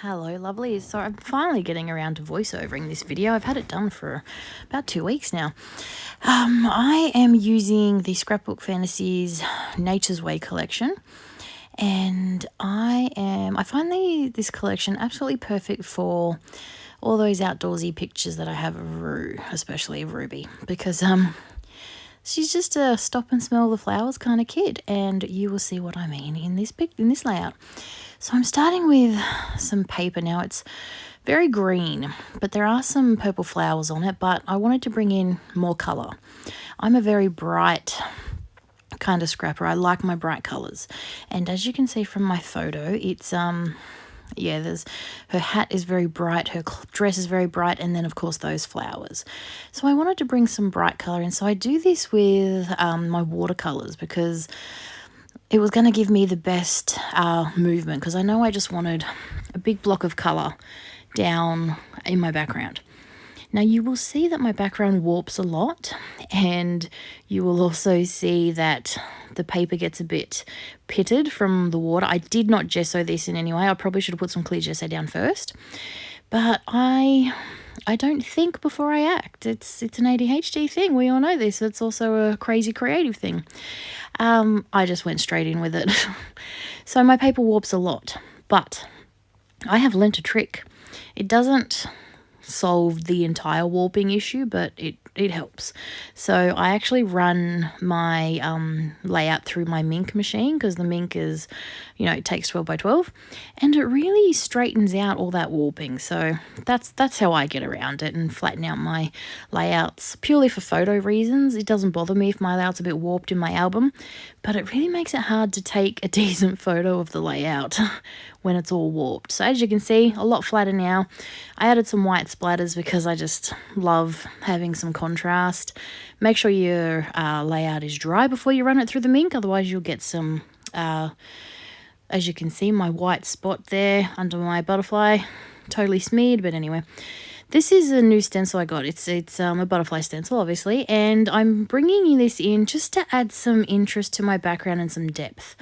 Hello, lovelies. So I'm finally getting around to voiceovering this video. I've had it done for about 2 weeks now. I am using the Scrapbook Fantasies Nature's Way collection, and I find this collection absolutely perfect for all those outdoorsy pictures that I have of Rue, especially of Ruby, because she's just a stop and smell the flowers kind of kid, and you will see what I mean in this layout. So I'm starting with some paper now. It's very green, but there are some purple flowers on it, but I wanted to bring in more colour. I'm a very bright kind of scrapper. I like my bright colours. And as you can see from my photo, it's her hat is very bright, her dress is very bright, and then of course those flowers. So I wanted to bring some bright colour in. So I do this with my watercolours because it was going to give me the best movement, because I know I just wanted a big block of colour down in my background. Now you will see that my background warps a lot, and you will also see that the paper gets a bit pitted from the water. I did not gesso this in any way. I probably should have put some clear gesso down first, but I don't think before I act. It's an ADHD thing. We all know this. It's also a crazy creative thing. I just went straight in with it. So my paper warps a lot, but I have learnt a trick. It doesn't solve the entire warping issue, but it helps. So I actually run my layout through my Mink machine, because the Mink is, it takes 12 by 12, and it really straightens out all that warping. So that's how I get around it and flatten out my layouts, purely for photo reasons. It doesn't bother me if my layout's a bit warped in my album, but it really makes it hard to take a decent photo of the layout when it's all warped. So as you can see, a lot flatter now. I added some white splatters because I just love having some contrast. Make sure your layout is dry before you run it through the Mink, otherwise you'll get some, as you can see, my white spot there under my butterfly, totally smeared. But anyway, this is a new stencil I got. It's a butterfly stencil, obviously, and I'm bringing this in just to add some interest to my background and some depth.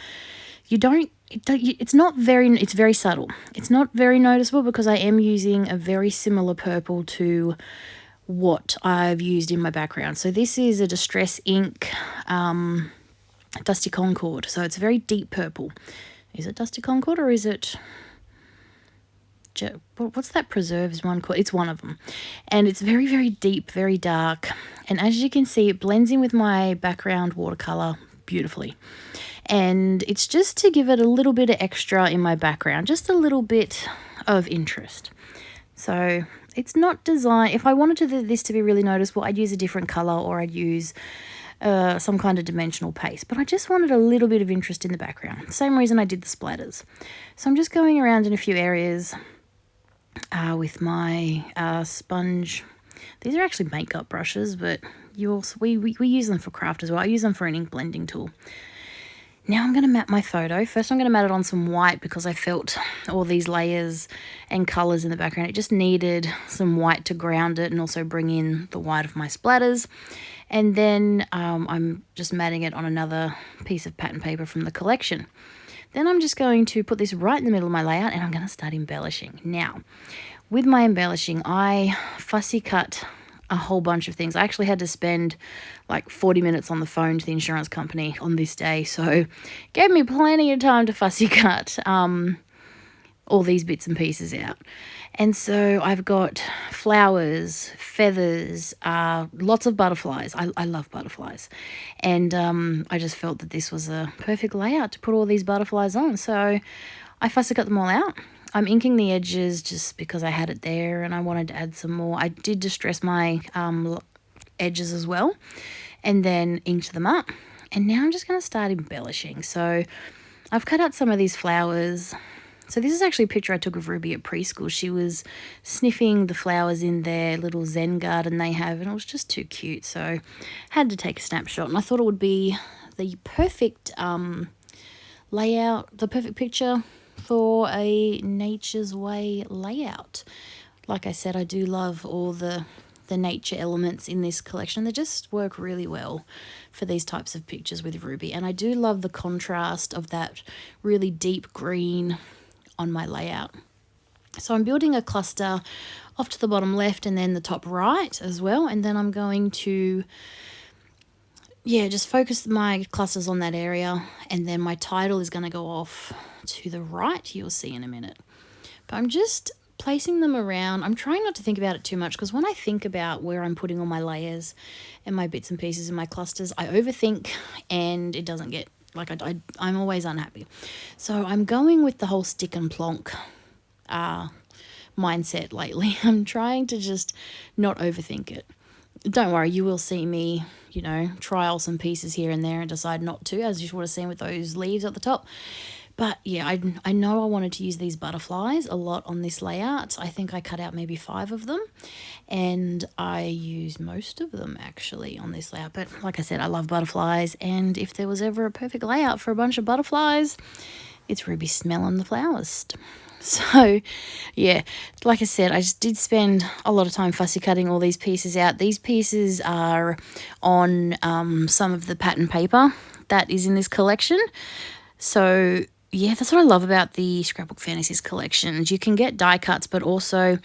It's very subtle. It's not very noticeable because I am using a very similar purple to what I've used in my background. So this is a Distress Ink Dusty Concord. So it's a very deep purple. Is it Dusty Concord or is it... what's that preserves one called? It's one of them. And it's very, very deep, very dark. And as you can see, it blends in with my background watercolour beautifully. And it's just to give it a little bit of extra in my background, just a little bit of interest. So it's not designed... If I wanted this to be really noticeable, I'd use a different colour, or I'd use some kind of dimensional paste. But I just wanted a little bit of interest in the background. Same reason I did the splatters. So I'm just going around in a few areas with my sponge. These are actually makeup brushes, but we use them for craft as well. I use them for an ink blending tool. Now I'm going to map my photo. First I'm going to mat it on some white because I felt all these layers and colours in the background. It just needed some white to ground it and also bring in the white of my splatters. And then I'm just matting it on another piece of pattern paper from the collection. Then I'm just going to put this right in the middle of my layout, and I'm going to start embellishing. Now, with my embellishing, I fussy cut a whole bunch of things. I actually had to spend like 40 minutes on the phone to the insurance company on this day, so gave me plenty of time to fussy cut all these bits and pieces out. And so I've got flowers, feathers, lots of butterflies. I love butterflies. And I just felt that this was a perfect layout to put all these butterflies on. So I fussy cut them all out. I'm inking the edges just because I had it there and I wanted to add some more. I did distress my edges as well, and then inked them up. And now I'm just going to start embellishing. So I've cut out some of these flowers. So this is actually a picture I took of Ruby at preschool. She was sniffing the flowers in their little Zen garden they have, and it was just too cute. So I had to take a snapshot, and I thought it would be the perfect layout, the perfect picture for a Nature's Way layout. Like I said, I do love all the nature elements in this collection. They just work really well for these types of pictures with Ruby. And I do love the contrast of that really deep green on my layout. So I'm building a cluster off to the bottom left and then the top right as well. And then I'm going to, yeah, just focus my clusters on that area. And then my title is going to go off to the right, you'll see in a minute. But I'm just placing them around. I'm trying not to think about it too much, because when I think about where I'm putting all my layers and my bits and pieces in my clusters, I overthink and it doesn't get, like, I'm always unhappy. So I'm going with the whole stick and plonk mindset lately. I'm trying to just not overthink it. Don't worry, you will see me, you know, trial some pieces here and there and decide not to, as you would have seen with those leaves at the top. But yeah, I know I wanted to use these butterflies a lot on this layout. I think I cut out maybe 5 of them, and I used most of them actually on this layout. But like I said, I love butterflies, and if there was ever a perfect layout for a bunch of butterflies, it's Ruby smelling the flowers. So yeah, like I said, I just did spend a lot of time fussy cutting all these pieces out. These pieces are on some of the pattern paper that is in this collection. So yeah, that's what I love about the Scrapbook Fantasies collections. You can get die cuts, but also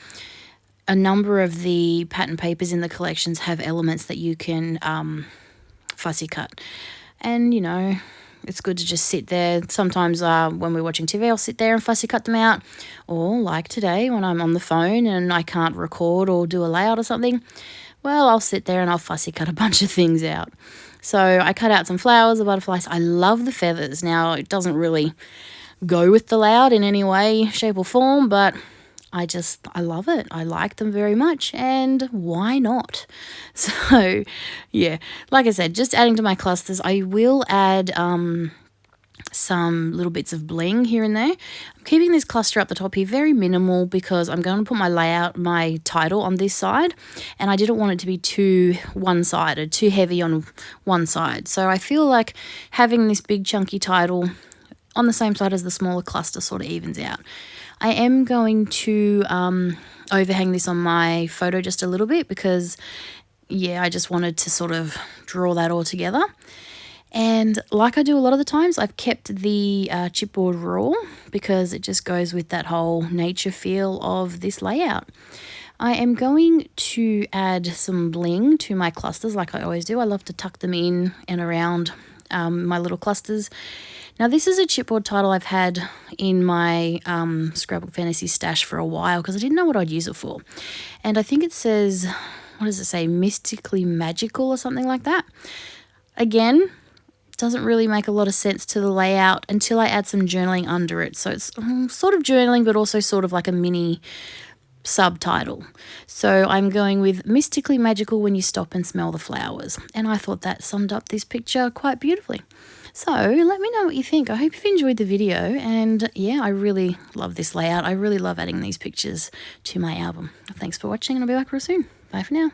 a number of the pattern papers in the collections have elements that you can fussy cut. And, you know, it's good to just sit there. Sometimes when we're watching TV, I'll sit there and fussy cut them out. Or like today when I'm on the phone and I can't record or do a layout or something, well, I'll sit there and I'll fussy cut a bunch of things out. So I cut out some flowers, the butterflies. I love the feathers. Now, it doesn't really go with the layout in any way, shape or form, but I love it. I like them very much, and why not? So yeah, like I said, just adding to my clusters. I will add some little bits of bling here and there. I'm keeping this cluster up the top here very minimal, because I'm going to put my title on this side, and I didn't want it to be too one-sided, too heavy on one side. So I feel like having this big chunky title on the same side as the smaller cluster sort of evens out. I am going to overhang this on my photo just a little bit, because yeah, I just wanted to sort of draw that all together. And like I do a lot of the times, I've kept the chipboard raw, because it just goes with that whole nature feel of this layout. I am going to add some bling to my clusters like I always do. I love to tuck them in and around my little clusters. Now, this is a chipboard title I've had in my Scrapbook Fantasy stash for a while, because I didn't know what I'd use it for. And I think it says, what does it say, mystically magical or something like that. Again, doesn't really make a lot of sense to the layout until I add some journaling under it. So it's sort of journaling, but also sort of like a mini subtitle. So I'm going with mystically magical when you stop and smell the flowers. And I thought that summed up this picture quite beautifully. So let me know what you think. I hope you've enjoyed the video, and yeah, I really love this layout. I really love adding these pictures to my album. Thanks for watching, and I'll be back real soon. Bye for now.